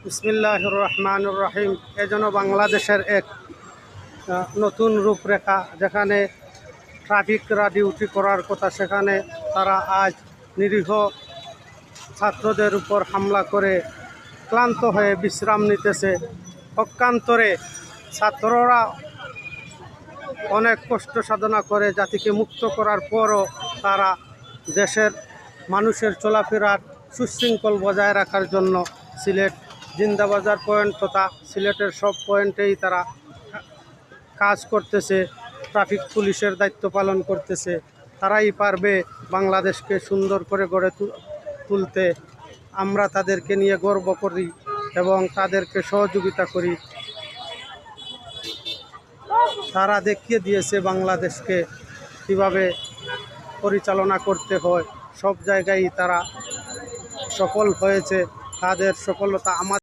বিসমিল্লাহির রহমানির রহিম। এ যেন বাংলাদেশের এক নতুন রূপরেখা, যেখানে ট্রাফিকরা ডিউটি করার কথা, সেখানে তারা আজ নিরীহ ছাত্রদের উপর হামলা করে ক্লান্ত হয়ে বিশ্রাম নিতেছে। পক্ষান্তরে ছাত্ররা অনেক কষ্ট সাধনা করে জাতিকে মুক্ত করার পরও তারা দেশের মানুষের চলাফেরার সুশৃঙ্খল বজায় রাখার জন্য সিলেট জিন্দাবাজার পয়েন্ট তথা সিলেটের সব পয়েন্টেই তারা কাজ করতেছে, ট্রাফিক পুলিশের দায়িত্ব পালন করতেছে। তারাই পারবে বাংলাদেশকে সুন্দর করে গড়ে তুলতে। আমরা তাদেরকে নিয়ে গর্ব করি এবং তাদেরকে সহযোগিতা করি। তারা দেখিয়ে দিয়েছে বাংলাদেশকে কীভাবে পরিচালনা করতে হয়। সব জায়গায় তারা সফল হয়েছে। তাদের সফলতা আমাদের